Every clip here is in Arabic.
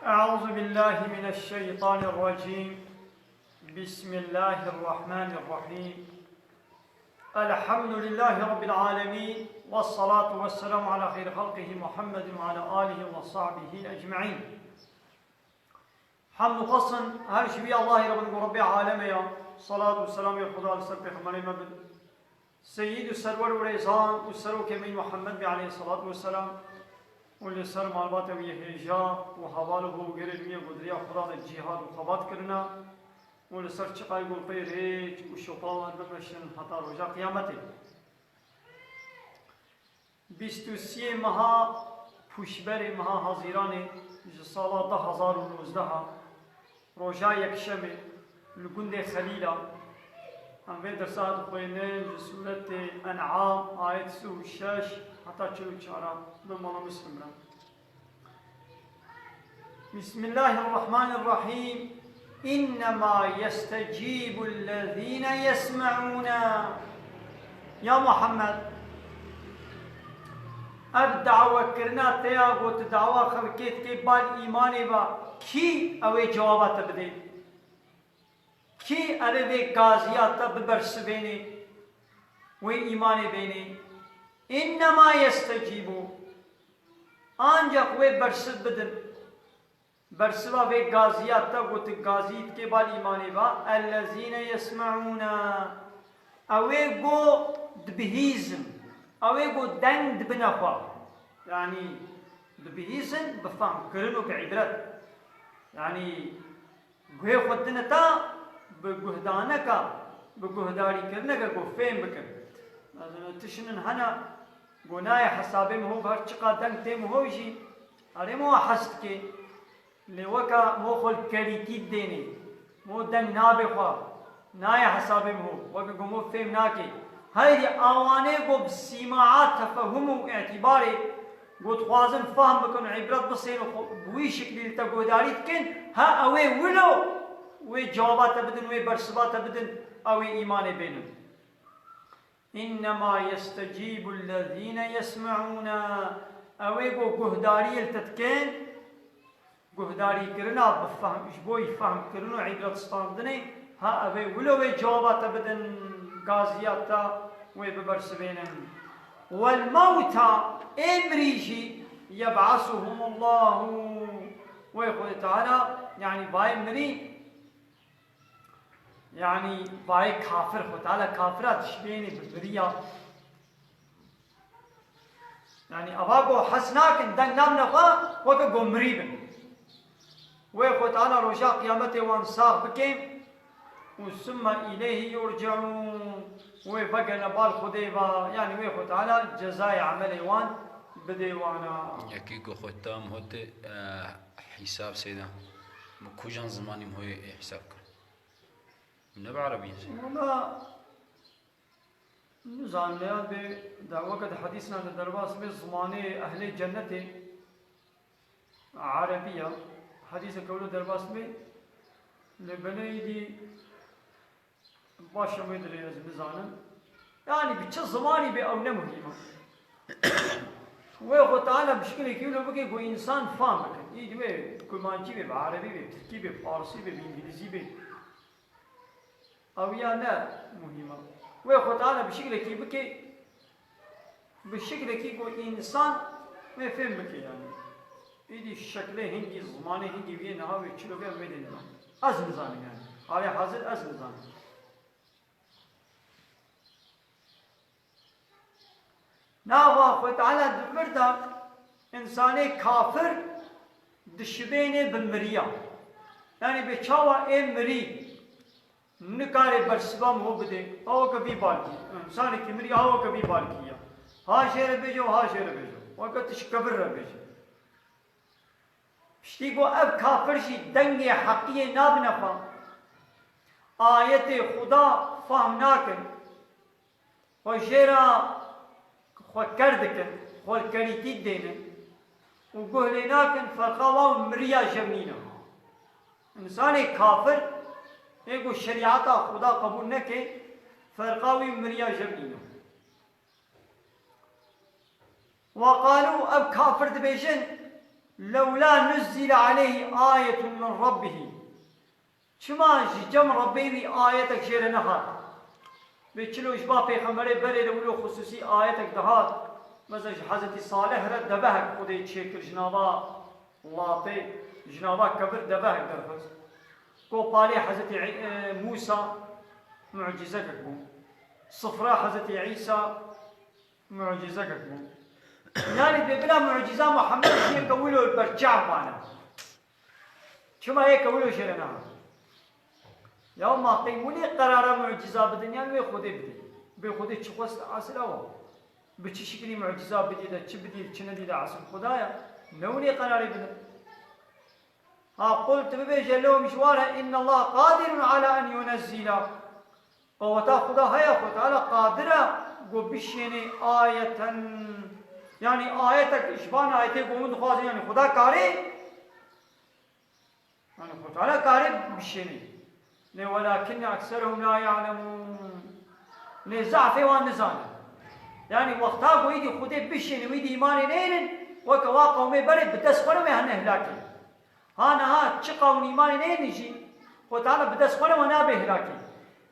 أعوذ بالله من الشيطان الرجيم. بسم الله الرحمن الرحيم. الحمد لله رب العالمين، والصلاة والسلام على خير خلقه محمد وعلى آله وصحبه أجمعين. حمد قصن هر شبي الله رب العالمين، صلاة والسلام يا خدا لسر خمالي مبد سيد السرور وريزان والسرور كمين محمد عليه الصلاة والسلام واللي سر معلومات ويهجا وحواله وغير المية قدرية خدا الجهاد وخبات كرنا واللي سر شقاي يقول بيريج وشطان بمشن حتى رجا قيامته. 23 ماه پوشبر ماه حاضران سال 2019 رجا یکشنبه لگند خلیلا هم در ساعت خوینه سورة انعام آیت 36 حتى 44 بمعنى مسلم. بسم الله الرحمن الرحيم. إنما يستجيب الذين يسمعون. يا محمد اب دعوة کرنا تیا گوت دعوة خلقیت کے بعد ایمانی با کی اوے جوابات بدے کی ارے غازیات ببرس بینی وی ایمان بینی. انما يستجيبوا آنجا وی برس بدن برسوا وی غازیات گوت غازیت کے بعد ایمانی با الذين يسمعون اوے گو دبهیزم اوے گو دند بنفا يعني دبهیزن بفهم کرنو بعبرت يعني گوه خودنا تا بگهدانه کا بگهداری کرنه کا گو فهم بکن تشنن هنا گناه حسابه مهو بهر چقا دنگ ته مهو جی اره مو حسد که لوکا مو خل کریتی دینی مو دنگ نابه خواه نای حسابه مهو وکا گو مو فهم ناکه هذه آوانه گو بسیماعات تفهم و اعتباره گو تخوازن فهم بکن عبرت بسین و بوی شکلی تا گهداریت کن ها اوه ولو وی جوابات بدن وی برسبات بدن اوه ایمان بینن. إنما يستجيب الذين يسمعون اوه گو گهداری التتکن گهداری کرنا بفهم اشبوی فهم کرنو عبرت ستاندنه ها اوه ولو وی جوابات بدن غازياتا وببرسبينن. والموتى امريجي يبعثهم الله ويقول تعالى يعني باي مني يعني باي كافر خد تعالى كافرات شبيني بالبرية يعني أباقو حسناك دن نام نقا وكا مريبن ويقول تعالى رجاء قيامته وانصاغ بكيم ثم إليه يرجعون ويبقى نبال خديبا يعني ويخو تعالى جزاء عمل وان بديوانا يكيكو ختام هوت حساب سيدا كوجان زماني هو حساب من بعربي والله نزان ليال بدعوة حديثنا الدرباس من زماني أهل الجنة عربية حديث كولو درباس من لبني دي باشا مدري از بزانم يعني بچه زماني بي او نمهمه ويخو تعالى بشكل كيلو بكي كو انسان فاهم بكن يجي بي كلمانجي بي بعربي بي بتركي بي بفارسي بي بانجليزي بي او يا لا مهمه ويخو تعالى بشكل كي بكي بشكل كي كو انسان ما فهم بكي يعني يدي شكله هندي زمانه هندي بيه نهاوي چلو بيه مدينه از نظام يعني هاي حاضر از نظام. ناوا خو تعالى دبردا انساني كافر دشبينه بمريا يعني بچاوا امري نكاري برسبام هو بده او کبھی بالکی انسان کی مریا او کبھی بالکیا ها شهر بيجو ها شهر بيجو وقت شكبر بيجو بشتيقو اب كافر شي دنگ حقيقي نابنفا آية خدا فهم ناكن وشيرا خو کردکن خو کریتی دینن و گهلیناکن فرقاوا مریا جمنینا انسان کافر ایگو شریعتا خدا قبول نکه فرقاوی مریا جمنینا وقالوا اب كافر دبيجن لولا نزل عليه آية من ربه چما جم ربي آياتك شير نهات بيچلو إشباه پیغمبر بره لولو خصوصي آياتك دهات مثلا حضرت صالح رد دبهك خودي چيكر جنابا لاطي جنابا كبر دبهك درفز کو بالي حضرت موسى معجزة كبو صفراء حضرت عيسى معجزة كبو يعني بلا معجزة محمد شيء كولو البرجع معنا شما هيك كولو شيرنا يوم ما قيموني قرار معجزة بالدنيا بخودي بدي بخودي تشخص عسلوا بشي شكلي معجزة بدي ده شي بدي تشندي ده عسل خدايا نوني قراري بدي ها قلت ببيجلو مشوارها إن الله قادر على أن ينزل قوتا خدا هيا خدا على قادرة وبشيني آية يعني آيتك إشبان آيتك قومد خوازي يعني خدا كاري يعني خدا على كاري بشيني ولكن أكثرهم لا يعلمون لزعفي والنزانة يعني وقتها ويدي خدا بشيني ويدي إيماني نين وكوا قومي برد بتسخروا مهن إهلاكي هانا تشقوا إيماني نين يجي خدا بتسخروا ونا بإهلاكي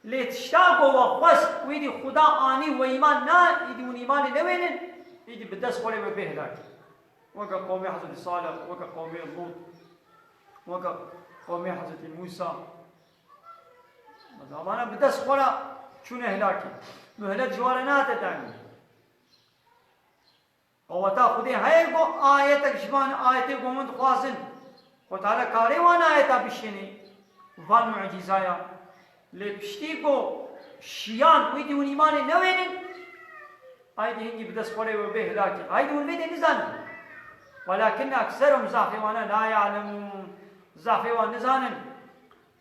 لتشتاقوا وقوس ويدي خدا آني وإيمان نا يدي إيماني نوين يدي بدس خوري وبهلاك وقا قومي حضرت صالح وقا قومي لوط وقا قومي حضرت موسى مزامانا بدس خورا شون هلاكي مهلت جوارنات تاني قوتا خودي هاي آيتك شبان آيتك قومت خوازن وتعالى كاري وانا آيتا بشيني وفان معجزايا لبشتيكو شيان ويدي ونيماني نوينن هايدي هنجي بدس خوري وبهلاكي هايدي ونبيدي نزانن ولكن أكثرهم زعفوانا لا يعلمون زعفوان نزانن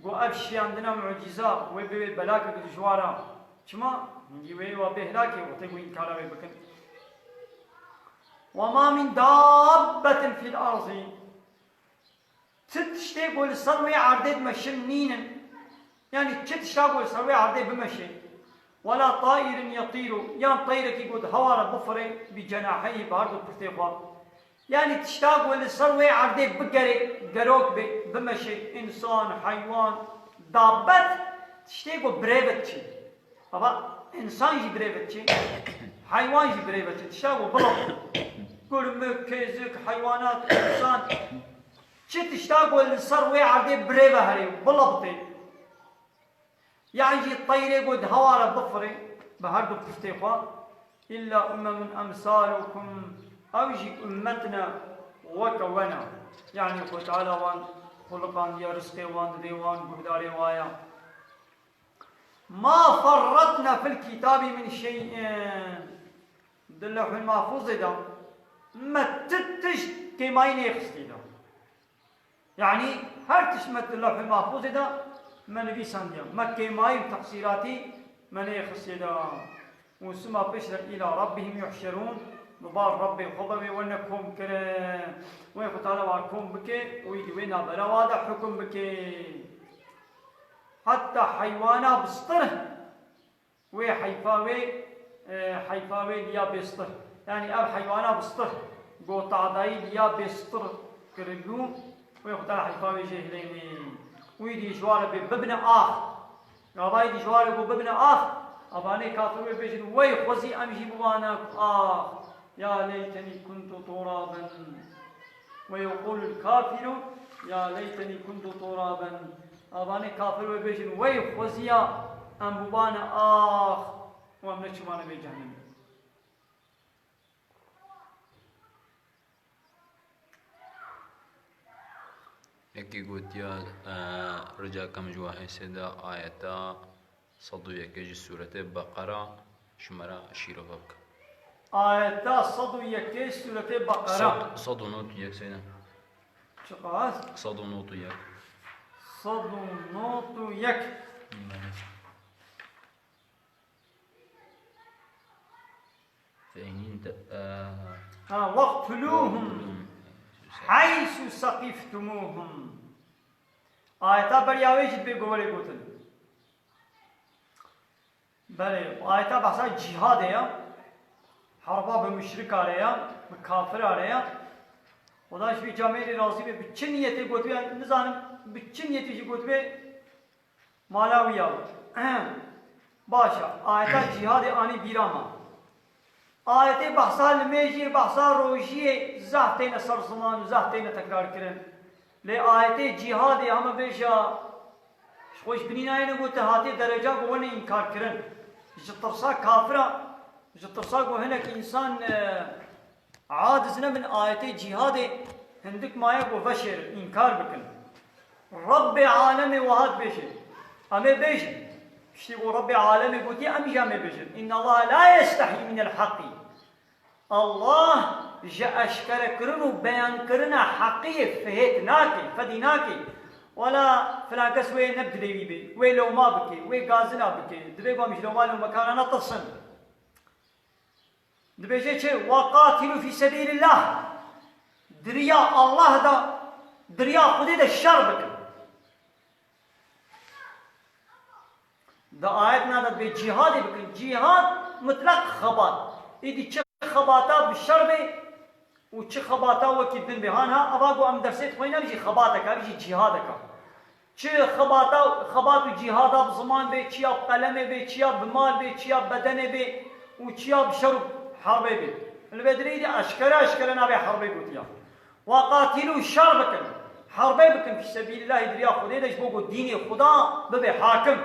قو أبشي عندنا معجزة ويبي بلاك بجوارا شما هنجي وي وبهلاكي وتقوي إنكارا ويبكن وما من دابة في الأرض تتشتيقوا للصروي عردد مشنينن يعني تشتاقوا للصروي عردد بمشي ولا طائر يطير يعني طيرك يقول هوار بفري بجناحيه بارد برتقال يعني تشتاقوا للصروي عردي بقروك بمشي انسان حيوان دابت تشتاقوا بريبتشي ابا انسان جي بريبتشي حيوان جي بريبتشي تشتاقوا بلط قرمك كيزك حيوانات انسان تشتاقوا للصروي عردي بريبه هري بلطي يعني جي الطير يقول هوار بفري بهرد برتقال إلا أمثالكم أو يجي أمتنا وكونا يعني قل تعالى وان خلقان يا رزقي وان ديوان قبداري وايا ما فرطنا في الكتاب من شيء دلوح المحفوظ ده ما تتش كما ينخستي ده يعني هرتش ما دلوح المحفوظ ده ما نبي سنديا ما كما تقصيراتي من يخستي ده وسما بشر إلى ربهم يحشرون ببار ربي خضبي ونكم كره ويقتال واركم بك ويدوينا براوادا حكم بك حتى حيوانا بسطره وحيفاوي حيفاوي ليا بسطر يعني أب حيوانا بسطر قوطع داي ليا بسطر كرقو ويقتال حيفاوي جهليني ويدي جوار ببن آخ غابايدي جوار ببن آخ أباني كافر بيجن وي خوزي أمشي بوانا آخ يا ليتني كنت ترابا ويقول الكافر يا ليتني كنت ترابا أباني كافر بيجن وي خوزي أم بوانا آخ وأمنا شمانا بجهنم يكي قلت يا رجا كم جواهي سيدا آياتا صدو يكي سورة بقرة شمرا شيرو بابك آياتا صدو يكي سورة بقرة صدو نوت يك سيدا شقاس صدو نوت يك صدو نوت يك فإن انت واقتلوهم حيث سقفتموهم آياتا برياوي جد بيقولي قوتل بله آياتا بحثا جهاد يا حربا بمشرك عليها بكافر عليها خداش بی جامعه راضی به چه نیتی گوتوی نزانم به چه نیتی گوتوی مالاویا باشا آیت جهاد آنی بیراما آیت بحثا لمیجیر بحثا روشی زهتین سر زمان زهتین تکرار کرن لی آیت جهاد همه بیشا خوش بنینای نگوته هاتی درجه گونه انکار کرن جترسا کافرا جترسا گو هنک انسان عاجز نبن آیت جهاد هندك مايا گو بشر انکار بکن رب عالم وهاد بشر أمي بشر شتيقو رب عالم قوتي أم جامي بشر إن الله لا يستحي من الحق الله جاء أشكر كرنو بيان كرنا حقيق فهيت ناكي فدي ناكي ولا فلاكس وي نبدلي بي وي لو ما بكي وي غازنا بكي دبيقو مش لو مالو مكاننا تصن دبيجي چه وقاتلوا في سبيل الله دريا الله دا دريا خودي دا شر بكن دا آيات نادت بي جهاد بكن جهاد مطلق خبات إيدي چه خباتا بالشر بي و چه خباتا وكي بن بهانها أباقو أم درسيت خوينا بيجي خباتك بيجي جهادك چه خباتا خبات و جهادا بزمان بي چيا بقلم بي چيا بمال بي چيا بدن بي و چيا بشر حرب بي البدري دي أشكر نابي حرب قوتيا وقاتلوا الشر بكن حرب بكن في سبيل الله دريا خدي ليش بوقو ديني خدا ببي حاكم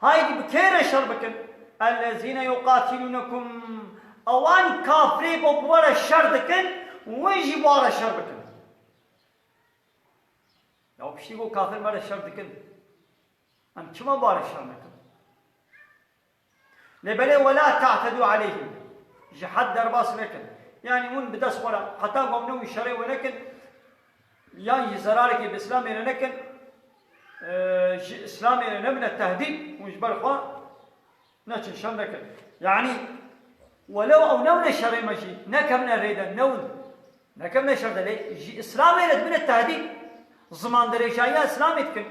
هاي دي بكير الشر بكن الذين يقاتلونكم اوان كافري بوار الشر دكن ويجي بوار الشر بكن لو بشيقو كافر بوار الشر دكن ام كما بوار الشر بكن لبلي ولا تعتدوا عليهم جحد درباس بكن يعني من بدس ولا حتى قومنا الشرع ولكن يعني زرارك بإسلام لكن إسلام نبنى التهديد وجبر خوا ناتش شم لكن يعني ولو أو نون الشرع ماشي نكمنا ريدا نون نكمنا شرط لي إسلام نبنى التهديد زمان دريشايا إسلام يتكن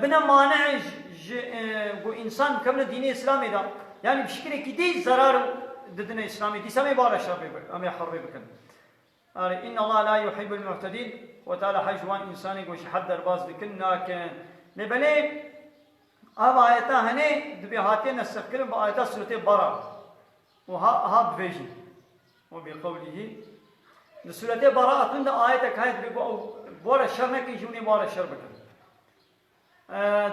بنا مانع إنسان كمنا ديني إسلامي ده يعني بشكل كده زرار ضدنا إسلامي دي سمي بارا شربي أمي حربي بكن إن الله لا يحب المعتدين وتعالى حجوان إنساني قوش حد درباز بكن لكن نبلي أب آياتا هني دبيهاتين نسكرن بآياتا سورة برا وها بفيجي وبقوله سورة براءة عند آياتك هاي بيقول بورا الشر يجوني بورا الشر بكن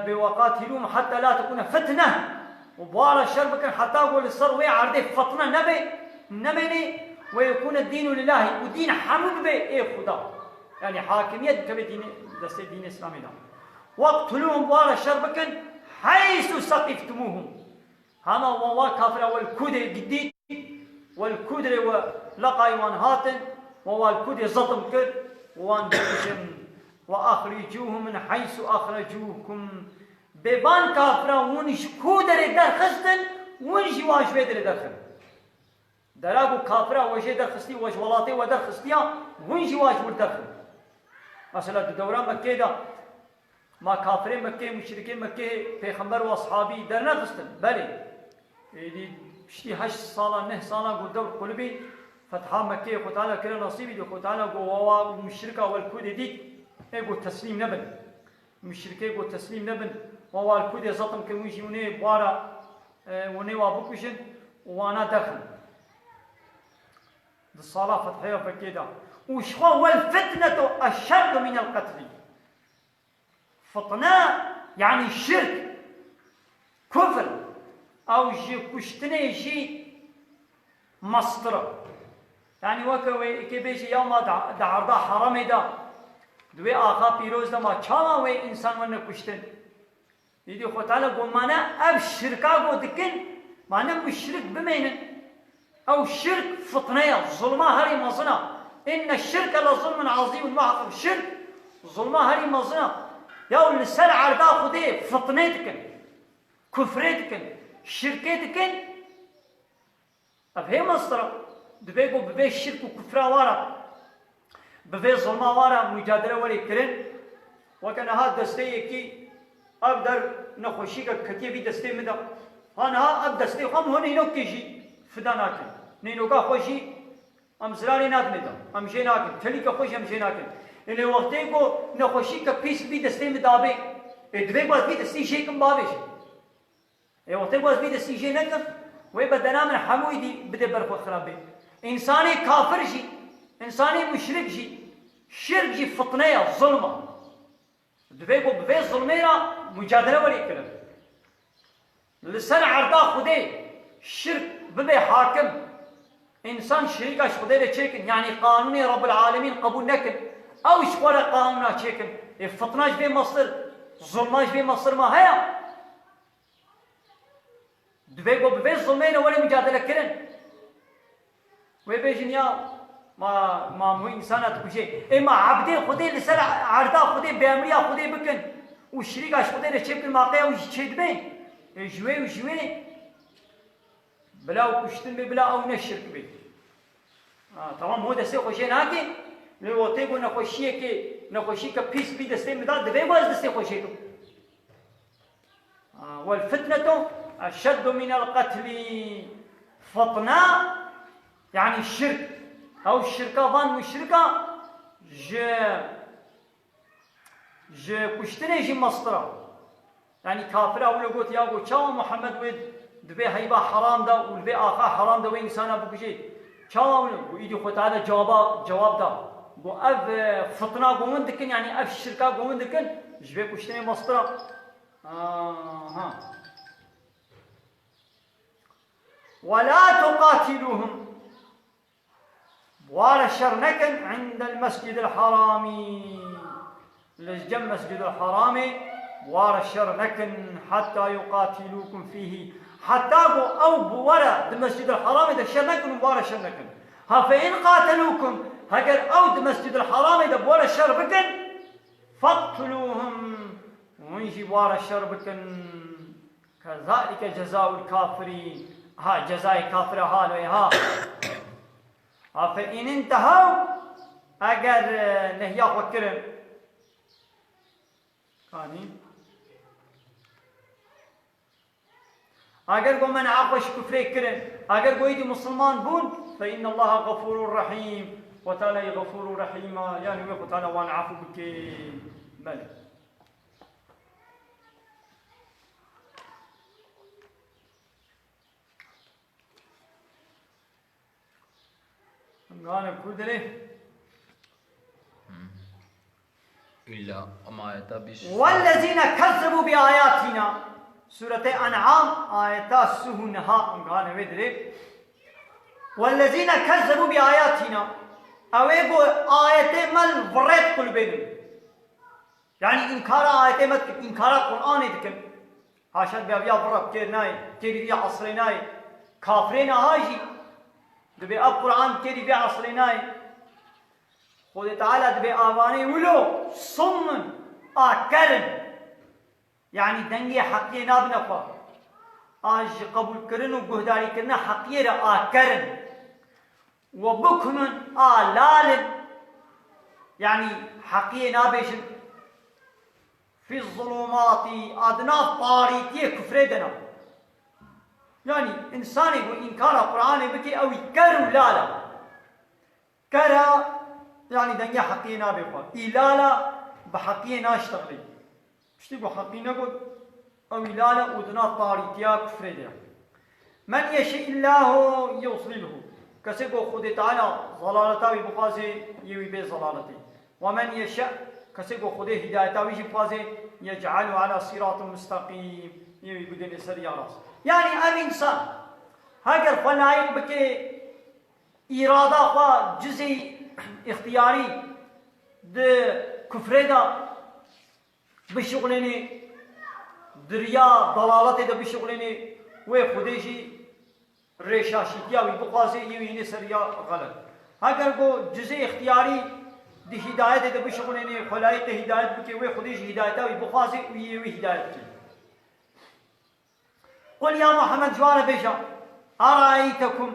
بوقاتلهم حتى لا تكون فتنة وبوار الشر بكن حتى أقول الصروي عرضي فطنة نبني ويكون الدين لله ودين حمد به إيه خدا يعني حاكمية كبه دين دست دين الإسلامي ده واقتلوهم بوار الشر بكن حيث سقفتموهم هما ووا كافر والكود جديد والكود ولقى وانهاتن ووا الكود زطم كد وان بكشم وأخرجوهم من حيث أخرجوكم ببان كافرا ونش كودر در خستن ونش واجبه در دخل دراغو كافرا وجه در خستي وج ولاتي ودر خستيا ونش واجب دخل مثلا دوران مكه دا ما كافرين مكه مشركين مكه پیغمبر واصحابي در نخستن بله دي شتي 8 سالا 9 سالا قدر قلبي فتح مكه خدانا كره نصيبي دي خدانا گو وا مشركا والكود دي ايغو تسليم نبن مشركي گو تسليم نبن ووال كودي زطم كموشي وني بوارا وني وابوكشن وانا دخل الصلاة فتحية فكيدا وشخوا والفتنة أشد من القتل فطنة يعني الشرك كفر أو جي كشتني جي مسطرة يعني وكوي كبيش يوم دعرضا حرامي دا دوي آخا بيروز دا ما چاما وي إنسان ون كشتن يدي خو تعالى قو مانا أب شركا قو دكن مانا مشرك بمينن أو شرك فطنية ظلما هري مظنا إن الشرك لظلم عظيم محقق الشرك ظلما هري مظنا يا السر عرضا خدي فطنيتكن كفريتكن شركيتكن أب هي مصدر دبي قو ببي الشرك وكفرا وارا ببي ظلما وارا مجادلة ولي كرن وكان هذا دستيكي أقدر نخوشيك كتيبي دستي مدا أنا أب دستي خم هوني نوكيجي فداناكن نینوکا خوشی ام زراری نادمیدا ام جه ناکن تلی که خوش ام جه ناکن اینه وقتی کو نخوشی که پیس بی دسته مدابه دوی باز بی دستی جه کم بابش وقتی باز بی دستی جه نکم وی بدنا من حموی دی بده برخو خراب بی انسانی کافر جی انسانی مشرک جی شرک جی فطنه یا ظلمه دوی کو بوی ظلمه را مجادله ولی کرد لسر عرضا خوده شرک ببه حاکم انسان شريكاش خديره تشيكن يعني قانون رب العالمين قبول نكن او شقوله قانونا تشيكن فطناش بين مصر ظلماش بين مصر ما هيا دبيقو ببين ظلمين ولا مجادله كرن ويبيجن يا ما مو انسانات كوشي اما عبدي خدي لسر عرضا خدي بامريا خدي بكن وشريكاش خديره تشيكن ما قيا وش تشيدبين جوي وجوي بلا وكشتن بلا او نشرك بي طبعا مو دسته خوشي ناكي لو تيغو نخوشيه كي نخوشي كا بيس بي دسته مدا دبي باز دسته خوشي تو والفتنة أشد من القتل فطنا يعني الشرك أو الشركة ظن مشركة ج كشتني جي مصدرة يعني كافر أو لقوت يا قو شاو محمد ويد دبي هيبا حرام دا والبي آخا حرام دا وين إنسانا بكشي شاو ويدي خو تعالى جواب دا قو أف فطنا قومن دكن يعني أف الشركة قومن دكن جبي كشتني مصدرة ولا تقاتلوهم ولا شرنكن عند المسجد الحرام لجم مسجد الحرام ولا شرنكن حتى يقاتلوكم فيه حتى أو بورا المسجد الحرام إذا شرنكن ولا شرنكن ها فإن قاتلوكم هجر أو المسجد الحرام إذا بورا شربكن فاقتلوهم ونجي وارا شربكن كذلك جزاء الكافرين ها جزاء كافر هالوي ها فإن انتهوا أجر نهيا وكرم ثاني أجر قوم من عاقش كفر كرم أجر قويد مسلمان بون فإن الله غفور رحيم وتعالى غفور رحيم يعني وتعالى وان عفو بك ملك قال كودره إلا أما يتبش والذين كذبوا بآياتنا سورة أنعام آيات سهنها قال ودره والذين كذبوا بآياتنا أويبو آيات مل فريت قلبهم يعني إنكار آيات مل إنكار القرآن يتكلم هاشد بأبيا فرق كيرناي كيري عصرناي كافرين هاجي دبي اب قرآن كيري بي عصرناي خود تعالى دبي آواني ولو صم آكرن يعني دنگي حقية نابنفا آج قبول كرن وقهداري كرن حقية آكرن وبكمن آلال يعني حقية نابشن في الظلمات أدنى طاريتية كفر دنا يعني إنسان يقول إنكار القرآن بكي أو يكروا لالا كرا يعني دنيا حقينا بقى إلالا بحقينا اشتغلي مش تقول حقينا قد أو إلالا ودنا طاريتيا كفر دنا من يشاء الله يوصله كسيقو خود تعالى ضلالتا بقازي يوي بي ضلالتي ومن يشاء كسيقو خود هدايتا ويجي بقازي يجعله على صراط مستقيم يوي بدن سريع راس يعني ام انسان هاگر فلايق بكي إرادة خوا جزء اختياري ده كفر دا بشغلني دريا ضلالت دا بشغلني وخديجي ريشاشيتيا ويبقازي يويني سريا غلط هاگر کو جزء اختياري دي هداية دا بشغلني خلايق هداية بكي وخديجي هداية ويبقازي ويوي هداية بكي قل يا محمد جوار بيجا أرأيتكم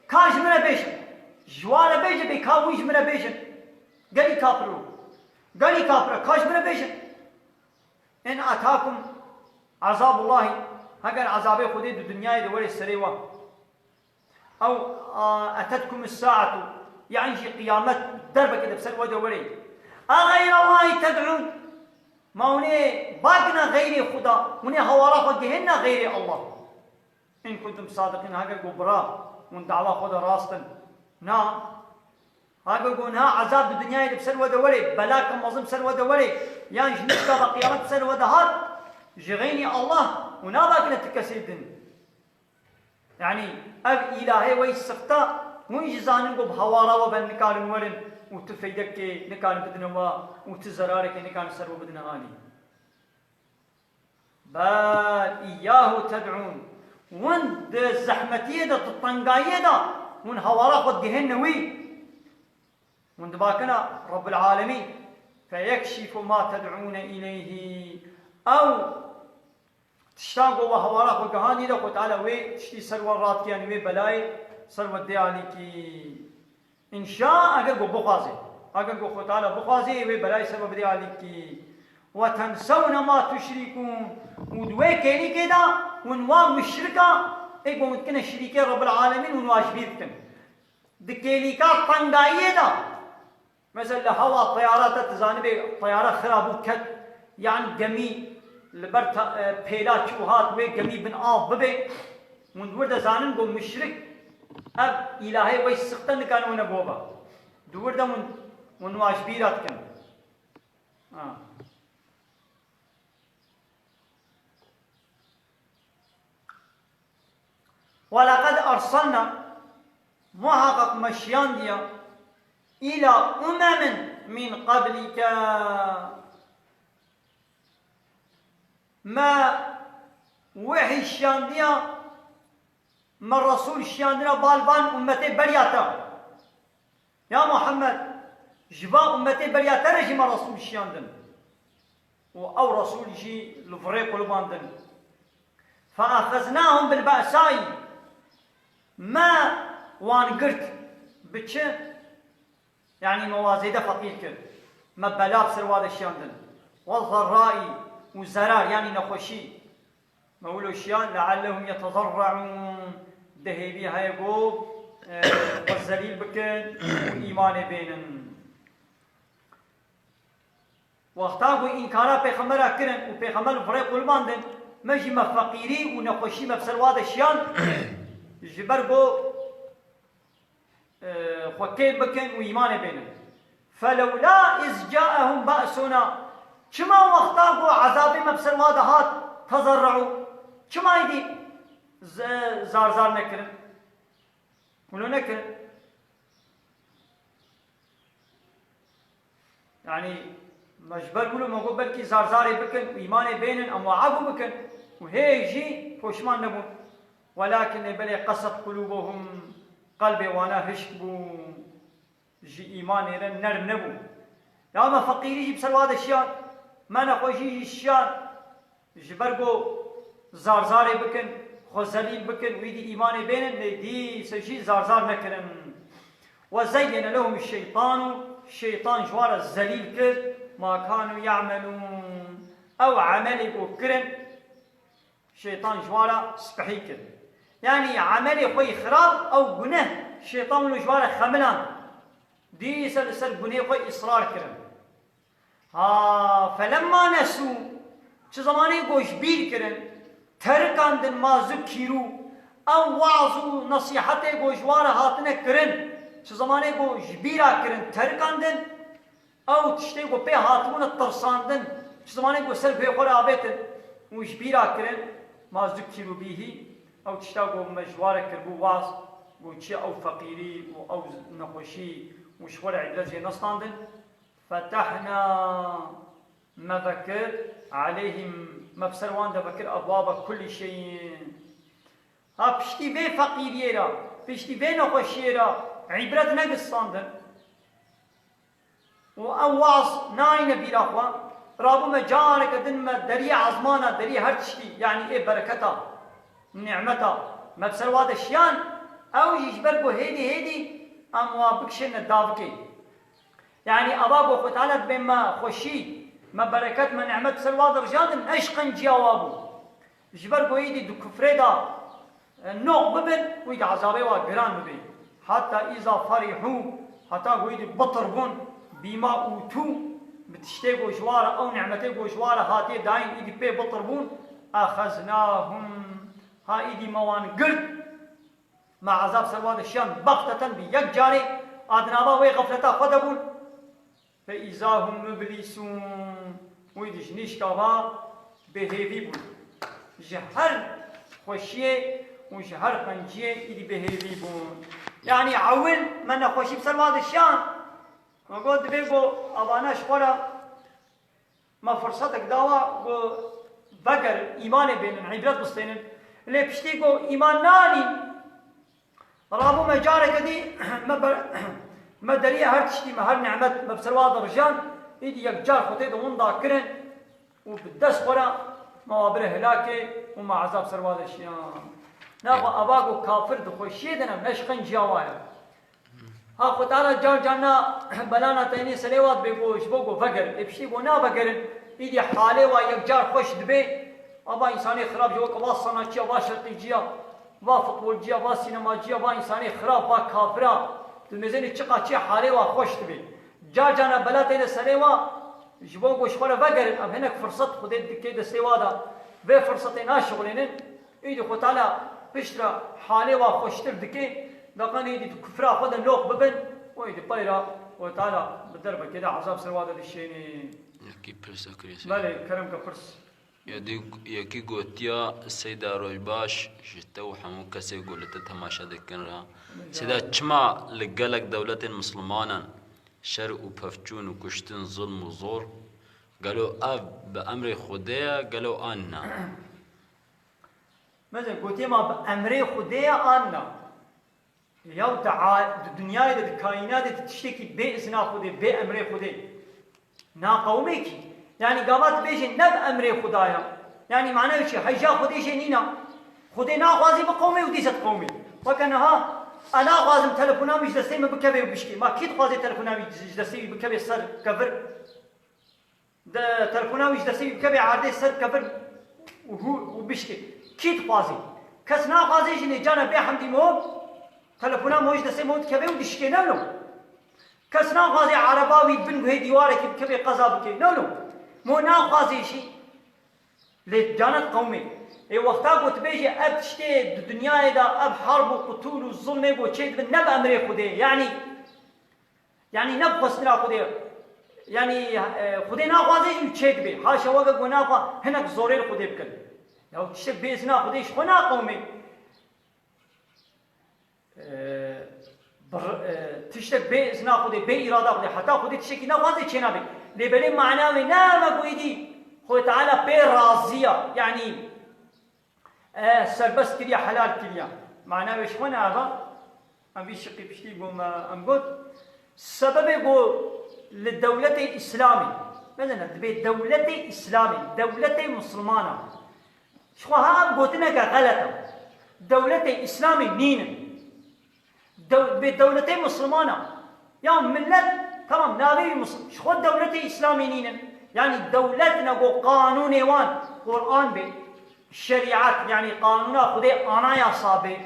كاج من بيجا جوار بيجا بكاويج من بيجا قالي كافرو قالي كافر كاج من بيجا إن أتاكم عذاب الله هكذا عذابه خديد الدنيا دوري السريوة أو أتتكم الساعة يعني شي قيامت دربة كده بسر ودوري أغير الله تدعون ما هوني باقنا غير خدا هوني هوارا خدهن غير الله إن كنتم صادقين هاقا قبرا من دعوة خدا راستن نا هاقا قونا عذاب الدنيا بسر ودوري بلاك مظلم بسر ودوري يعني جنشتا بقيامت بسر ودهات جغيني الله ونا باقنا تكسيدن يعني أب إلهي ويسقطا ويجزانن قب هوارا وبن نكارن ورن وتفيدك نكارن بدنوا وتزرارك نكارن سرو بدنا غالي بل إياه تدعون وند الزحمتية دا تطنقاية دا ون هوارا قد جهنوي وند باكنا رب العالمين فيكشف ما تدعون إليه أو تشتاقوا وهوارا قد جهاني دا قد على وي تشتي سرورات كيان وي بلاي سرور ديالي كي إن شاء أجل بخازي أجل خد على بخازي وي بلاي سرور ديالي كي وتنسون ما تشركون ودوي كيلي كده ونوا مشركة إيه قومت كنا شريكة رب العالمين ونواجبيتكن دكيليكا طنقاية دا مثلا هوا طيارات تزانبي طيارة خرابو كت يعني جمي لبرت بيلات شوهات وي جمي بن آف ببي وندور دا زانن قوم مشرك أب إلهي ويسقطن كانوا نبوبا دور دا ونواجبيراتكن ولقد أرسلنا محقق مشيان ديا إلى أمم من قبلك ما وحي الشيان ديا ما الرسول الشيان ديا بالبان أمتي برياتا يا محمد جبا أمتي برياتا رجي ما الرسول الشيان ديا أو رسول جي الفريق والباندن فأخذناهم بالبأساء ما وانقرت بتش يعني موازيدة فقير كر ما بلا بسرواد الشياندن والضراء والزرار يعني نخوشي ما ولو الشيان لعلهم يتضرعون دهيبي هايقو والزليل بكن وإيمان بينن واختاقوا إنكارا بيخمرا كرن وبيخمر فريق والباندن مجي ما فقيري ونخوشي ما بسرواد الشيان جبرقو خوكي بكن وإيمان بينهم فلولا إذ جاءهم بأسنا كما وقتاقوا عذابي مبسر وادهات تضرعوا كما يدي زار نكرن ولو نكرن يعني مجبر قولوا مقول بلكي زاري بكن وإيمان بينن أم وعبوا بكن وهي جي فوشمان نبون ولكن بلي قصد قلوبهم قلبي وانا هشبو جي ايمان يرن نرم نبو يا ما فقيري جي بسر هذا الشيان ما نخوشي الشيان جبرقو زاري بكن خزليل بكن ويدي ايمان بينن دي سجي زار نكرن وزين لهم الشيطان جوار الزليل كر ما كانوا يعملون او عملي بكرن شيطان جوار سبحي كر يعني عملي خوي خراب أو جناه شيطان وجواره خملان دي سر جناه خوي إصرار كرم فلما نسوا چه زمانه گوش بیر كرن تركان دن ما ذكروا أو وعظوا نصيحته گوشواره هاتنه كرن چه زمانه گوش بیرا كرن تركان دن أو تشته گو به هاتمون الترسان دن چه زمانه گو سر به خور آبتن وش بیرا كرن ما ذكروا به أو تشتاقوا مجوارك كربو واز وشي أو فقيري أو نخوشي وشورع عدلزي نصطاندن فتحنا مذكر عليهم مبسروان دفكر أبواب كل شيء بشتي بي فقيريرا بشتي بي نخوشيرا عبرت نقصاندن وأو واز ناين بيراخوا رابو مجارك دن دري عظمانا دري هرتشتي يعني إيه بركتا نعمتا مبسر واد الشيان او يجبرقو هيدي اموا بكشن الدافكي يعني اباقو ختالت بما خوشي ما بركات ما نعمت بسر واد رجال اشقن جوابو يجبرقو هيدي دو كفريدا نوق ببن ويد عذابه وقران ببن حتى إذا فرحوا حتى ويد بطربون بما أوتوا بتشتي جوشوارة أو نعمتي جوشوارة هاتي داين إيدي بي بطربون أخذناهم ها إيدي موان قرد مع عذاب سرواد الشام بغتة بيك جاري أدنابا وغفلتا خدبون فإذا هم مبلسون ويد جنيش كابا بهيفي بون جهر خوشيه وجهر قنجيه إيدي بهيفي بون يعني عول من خوشي بسرواد الشام وقلت بيقو أبانا شخورا ما فرصتك داوا و بقر إيمان بينن عبرت بستينن اللي بشتيقو إيمان ناني رابو مجارة كدي ما دريا هر تشتي ما هر نعمت مبسرواد رجال إيدي يكجار خطيط وندا كرن وبدس خورا موابره هلاكي وما عذاب سرواد الشيام نابا أباقو كافر دخوشي دنا نشقن جاوايا ها خطارا جان جانا بلانا تيني سليوات بيقوش بوقو فقر ابشي بونا بقرن ايدي حالي ويكجار خوش دبي ابا انساني خراب جوك وا صناعية وا شرطيجية وا فوتبولجية وا سينماجية وا انساني خراب وا كافرا تمزيني چقا چي حالي وا خوش دبي جا جانا بلا تيني سليوا جبوقو شخورا فقرن ام هناك فرصت خدي دكي دسيوادا بي فرصتين شغلين ايدي خطالا بشترا حالي وا خوشتر دكي لقد يدي كفرا خذ اللوق ببن ويدي طيرة وتعالى بالدربة كده عذاب سرواد الشيني يكي برسا كريسي بله كرم كفرس يكي قوتيا السيدة روجباش جتو حمو كسي قولتا تماشا دكنرا سيدا چما لقالك دولة مسلمانا شر و پفچون و کشتن ظلم و زور قالوا بأمر خدايا قالوا آننا مثلا قلت ما بأمر خدايا آننا ياو الدنيا ده الكائنات تشتكي بإذن خدي بأمر خدي نا قومك يعني قامت بيجي نب أمر خدايا يعني معناه شيء حيجا خدي شيء نينا خدي نا غازي بقومي وديست قومي وكانها أنا غازم تلفونا مش دستي ما بكبي وبشكي ما كيد غازي تلفونا مش دستي بكبي سر كفر ده تلفونا مش دستي بكبي عرضي سر كفر وبشكي كيد غازي كسنا غازي جني جانا بحمدي مو تلفونا موج دسي موت كبي ودشكي نولو كسنا غازي عرباوي بن وهي ديوارك بكبي قزابك نولو مو نا غازي شي لجانت قومي اي وقتا قلت بيجي اب تشتي الدنيا دا اب حرب وقتول والظلم بو تشيد بن نب امري خدي يعني نب خسنا خدي يعني خدي نا غازي تشيد بي حاشا وقا قناقا هناك زوري خدي بكل لو تشتي بيزنا خدي شخنا قومي تشتك بإذن خدي بإرادة خدي حتى خدي تشتكي نغازي تشينابي لبلي معناوي نام قويدي خدي تعالى برازية يعني سربس كريا حلال كريا معناوي شخونا هذا أم بيشقي بشتي قوم أم قلت سبب قول للدولة الإسلامي مثلا دبي دولة إسلامي دولة مسلمانة شخوها أم قلتنا كغلطة دولة إسلامي نين بدولتين مسلمانة يعني ملت تمام نابي مسلم شخو دولتي إسلاميين يعني دولتنا قو قانون وان قرآن بي الشريعات يعني قانونا خدي أنا يا صابي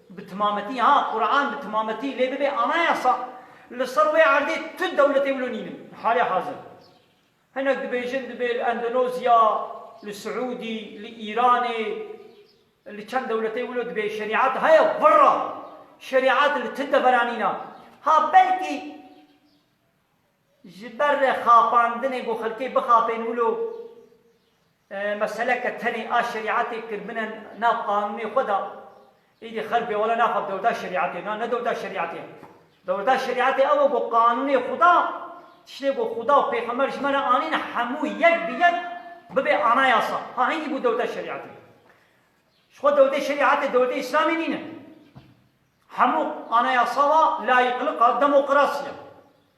بتمامتي ها قرآن بتمامتي ليه بي أنا يا صا للصروي عردي تد دولتي ولونين حالي حاضر هناك دبيجن دبي الأندونيسيا للسعودي لإيراني اللي كان دولتي ولو دبي شريعات هاي برا شريعات اللي تدى برانينا ها بلكي جبر خاپاندنه گو خلقی بخاپین ولو مسئله كتني شريعتي كربنا ناب قانوني خدا ايدي خربي ولا ناخذ دولتا شريعتي نا دولتا شريعتي دولتا شريعتي او گو قانوني خدا تشني گو خدا و پیغمبر جمنا آنين حمو يك بيك ببي انا ياسا ها هنگي بو دولتا شريعتي شخو دولتا شريعتي دولتا اسلامي نينه حمو انا ياسا لا يقلق ديمقراطية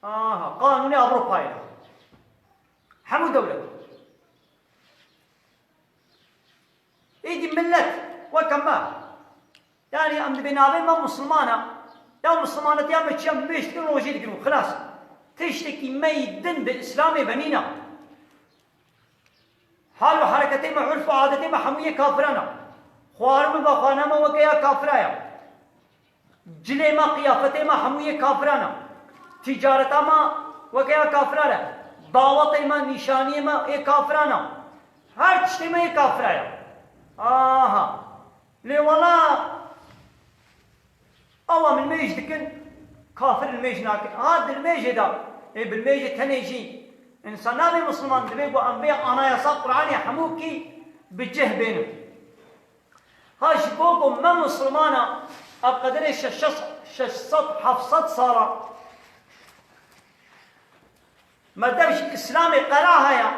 قانوني اوروباي حمو دولة ايدي ملت وكما يعني ام بنابين ما مسلمانة يا مسلمانة يا متشم مش تكنولوجي تقولون خلاص تشتكي ميدن بإسلامي بنينا حال وحركتي ما عرف وعادتي ما حموية كافرانا خوارم بخانه ما وکیا کافرایا جلی ما قیافت ما هموی کافرانا تجارت ما وکیا کافرانا دعوت ما نشانی ما ای کافرانا هر چیز ما ای کافرایا آها لی والله أول من ميج دكن كافر الميج ناكن هذا الميج دا إيه بالميج تنيجي إنسان نبي مسلمان دبيقو أنبياء أنا يصاب قرآني حموكي بجه بينهم هاش بوكو ما مسلمانا أبقدر ششصت حفصت صارا ما دامش إسلامي قراها يا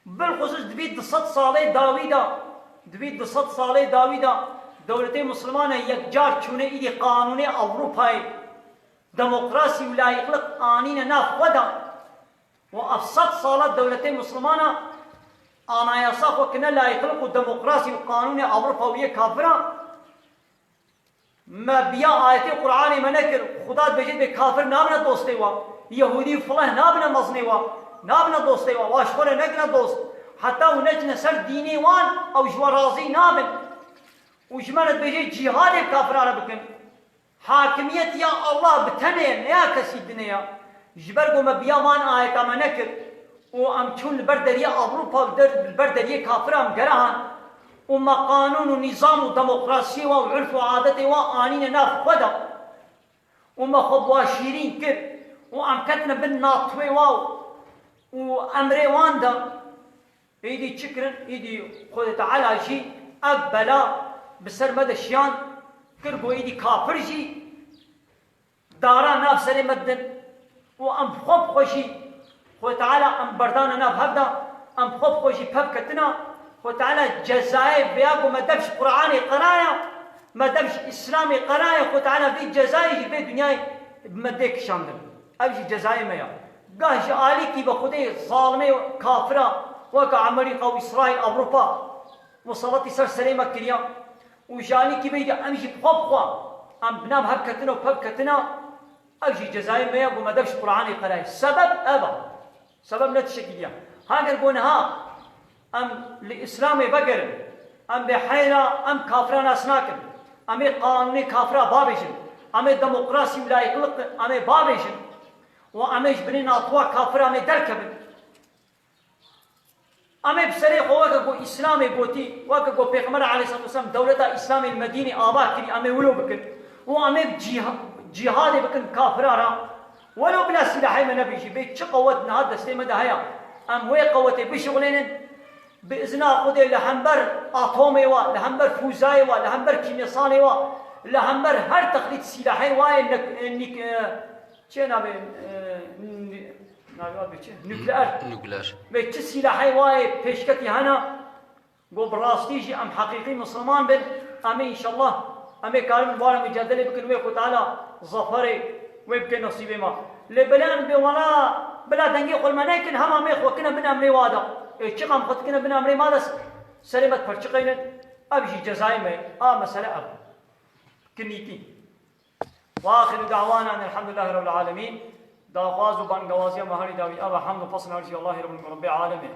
بالخصوص دبيت دصت صالي داويدا دبيت دصت صالي داويدا دولتي مسلمانة يكجار چونه إيدي قانوني أوروباي ديمقراسي ولا يخلق آنين ناف ودا وأفسد صالات دولتي مسلمانة أنا يصاق وكنا لا يخلق ديمقراسي وقانوني أوروباوية كافرة ما بيا آياتي قرآني منكر خدا بجد بكافر نابنا دوستي وا يهودي فلان نابنا مزني وا نابنا دوستي وا واشخور نكنا دوست حتى ونجنا سر ديني وان أو جوارازي نابن وجمالت بيجي جهاد كافرانا بكن حاكمية يا الله بتنين يا كسي الدنيا جبرقو مبيا وان آيكا منكر وأمشون البردرية أوروبا البردرية كافران قراهان وما قانون ونظام وديمقراطية وعرف وعادة وآنين ناف خدا وما خبوا شيرين كر وأمكتنا بالناطوي واو وأمري واندا إيدي شكرا إيدي خد تعالى شي أقبلا بسر مدى الشيان كربو إيدي كافر جي دارا ناف سري مدن وأم خب خوشي خو تعالى أم بردانا ناف هبدا أم خب خوشي باب كتنا خو تعالى جزائي بياقو ما دبش قرآني قرايا ما دبش إسلامي قرايا خو تعالى في جزائي جي بي دنياي بمديك شاندر أبشي جزائي ميا قاش آلي كي بخدي ظالمي كافرة وكا عمري قو إسرائيل أوروبا وصلتي سر سليمة كريا وجاني كي بيدي أمشي بخبخوا أم بنام هبكتنا وبهبكتنا أمشي جزائي ميا وما دبش قرآني قرايا سبب أبا سبب نتشكيليا هاجر قولها أم لإسلامي بقر أم بحيرة أم كافران أسناكن أم قانوني كافرة بابيشن أم ديمقراطي ولا يقلق أم بابيشن وأمش بنين أطوا كافرة أم دركبن أم بسري خواك جو إسلامي بوتي واك جو بيغمبر عليه الصلاة والسلام دولة إسلامي المدينة آباء كري أم ولو بكن وأم جهاد بكن كافرة ولو بلا سلاحي ما نبيجي بيت شو قوتنا هذا السيما ده هيا أم وي قوتي بشغلين بإذن خدي لهمبر أطومي وا لهمبر فوزاي وا لهمبر كيميصاني وا لهمبر هر تخليط سلاحي واي إنك شو نبي نوكلير بيت سلاحي واي بيشكتي هنا جو براستيجي أم حقيقي مسلمان بن أمي إن شاء الله أمي كارم بارم مجادلة بكن ويخو تعالى ظفري ويبكي نصيبي ما لبلان بولا بلا دنگي قل مناكن هم أمي خوكنا بن أمري وادا چقام خدكنا بن أمري ماذا سلمة فرشقين أبجي جزائي مي مسألة أب كنيتي وآخر دعوانا أن الحمد لله رب العالمين داغواز وبان غوازيا مهاري داوي أبا حمد فصل هرشي الله رب العالمين